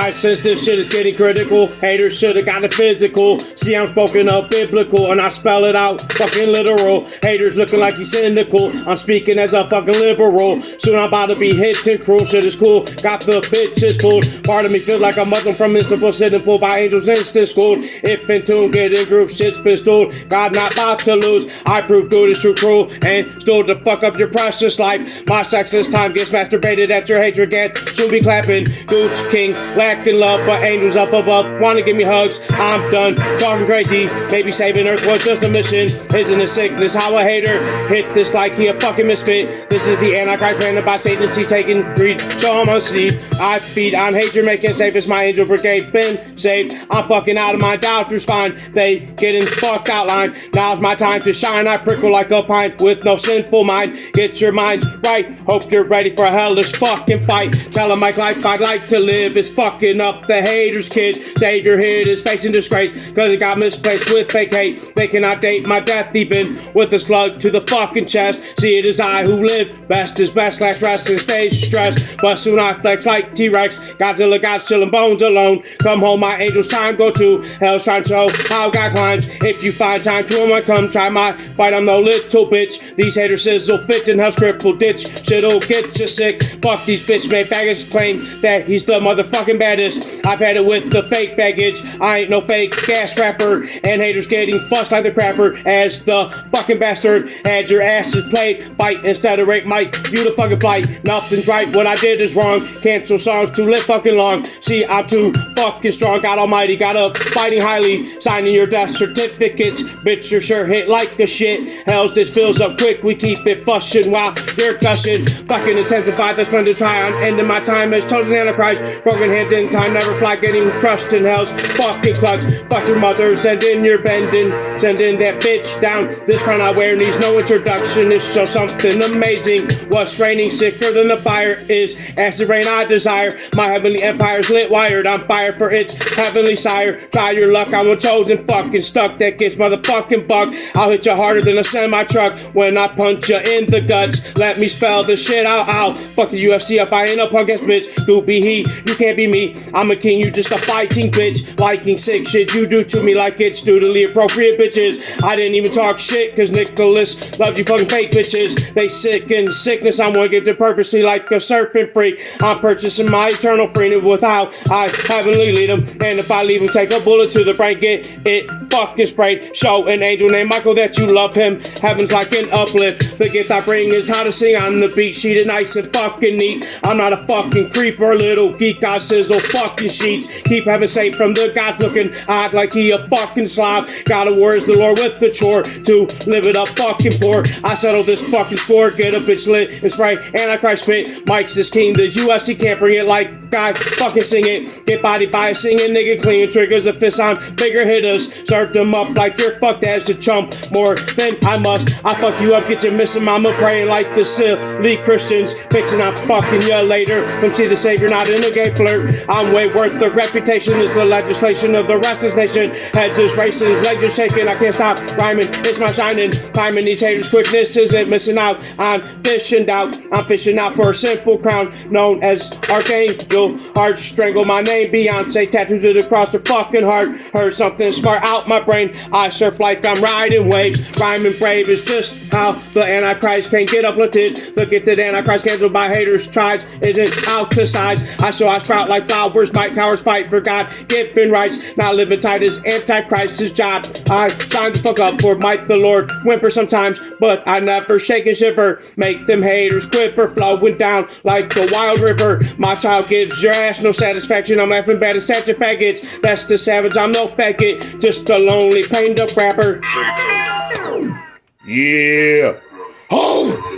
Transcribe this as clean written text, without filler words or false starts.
Since this shit is getting critical, haters should've got it physical. See, I'm spoken up biblical, and I spell it out fucking literal. Haters looking like he's cynical, I'm speaking as a fucking liberal. Soon I'm about to be hit and cruel, shit is cool. Got the bitches fooled. Part of me feels like I'm Muslim from Istanbul, sitting pulled by angels instant schooled. If in tune, get in groove, shit's pistoled. God not about to lose. I prove good is true cruel, and stole to fuck up your precious life. My sexless time gets masturbated at your hatred get. Soon be clapping, Gooch King. Lacking love, but angels up above wanna give me hugs. I'm done talking crazy. Maybe saving Earth was just a mission. Isn't a sickness how a hater hit this like he a fucking misfit? This is the Antichrist branded by Satan. He's taking greed, so I'm on sleep. I feed on hatred, making safe as my angel brigade been saved. I'm fucking out of my doctors fine. They getting fucked outline. Now's my time to shine. I prickle like a pine with no sinful mind. Get your mind right. Hope you're ready for a hellish fucking fight. Tell them my life I'd like to live is fucking up the haters, kids. Savior hid is facing disgrace, cause it got misplaced with fake hate. They cannot date my death even with a slug to the fucking chest. See, it is I who live best is best, last rest and stay stressed. But soon I flex like T-Rex. Godzilla got chillin' bones alone. Come home, my angels time go to hell's trying to show how God climbs. If you find time to him, I come try my bite. I'm no little bitch. These haters sizzle fit in hell's crippled ditch. Shit'll get you sick. Fuck these bitch made faggots claim that he's the motherfucking baddest. I've had it with the fake baggage. I ain't no fake gas rapper. And haters getting fussed like the crapper as the fucking bastard. Had your asses played. Fight instead of rape, Mike. You the fucking flight. Nothing's right. What I did is wrong. Cancel songs too lit fucking long. See, I'm too fucking strong. God almighty got up fighting highly. Signing your death certificates. Bitch, your shirt hit like the shit. Hell's this fills up quick. We keep it fushing while you're gushing. Fucking intensify the splendid try on ending my time as chosen Antichrist. Broken hands in time. Never fly getting crushed in hell's fucking clutch. Fuck your mother, send in your bending. Send in that bitch down. This crown I wear needs no introduction. It shows something amazing. What's raining sicker than the fire is acid rain I desire. My heavenly empire's lit wired. I'm fire for its heavenly sire. Try your luck, I'm a chosen fucking stuck. That gets motherfucking buck. I'll hit you harder than a semi-truck when I punch you in the guts. Let me spell the shit out. Ow. Fuck the UFC up. I ain't a punk ass bitch. Who be he? You can't be me. I'm a king, you just a fighting bitch. Liking sick shit you do to me like it's dutifully appropriate, bitches. I didn't even talk shit, cause Nicholas loves you fucking fake bitches. They sick in sickness, I'm gonna get to purposely like a surfing freak. I'm purchasing my eternal freedom without I heavenly lead them. And if I leave him, take a bullet to the brain, get it fucking sprayed. Show an angel named Michael that you love him. Heaven's like an uplift. The gift I bring is how to sing on the beat. Sheet it nice and fucking neat. I'm not a fucking creep or little geek. I sizzle fucking sheets. Keep heaven safe from the gods looking odd like he a fucking slob. Gotta words the Lord with the chore to live it up fucking poor. I settle this fucking score. Get a bitch lit and spray Antichrist spit. Mike's this king. The UFC can't bring it like God fucking sing it. Get bodied by a singing nigga clean. Triggers a fist on bigger hitters. Serve them up like you're fucked as a chump. More than I must. I fuck you up. Get you missing mama praying like the silly Christians. Fixing out fucking you later. Come see the savior not in a gay flirt. I'm way worth the reputation is the legislation of the rest of this nation. Heads is racing, his legs are shaking. I can't stop rhyming, it's my shining. Timing these haters' quickness isn't missing out. I'm fishing out for a simple crown known as Archangel. Heart strangle my name, Beyonce tattoos it across her fucking heart. Heard something smart out my brain. I surf like I'm riding waves. Rhyming brave is just how the Antichrist can't get uplifted. The gifted Antichrist canceled by haters' tribes isn't out to size. I sprout like flowers. Might cowards fight for God-given rights. Not living tight as Antichrist's job. I sign the fuck up for Mike the Lord. Whimper sometimes, but I never shake and shiver. Make them haters quiver, flowing down like the wild river. My child gives your ass no satisfaction. I'm laughing bad as such a faggots. That's the savage, I'm no faggot. Just a lonely, pained up rapper. Yeah. Oh!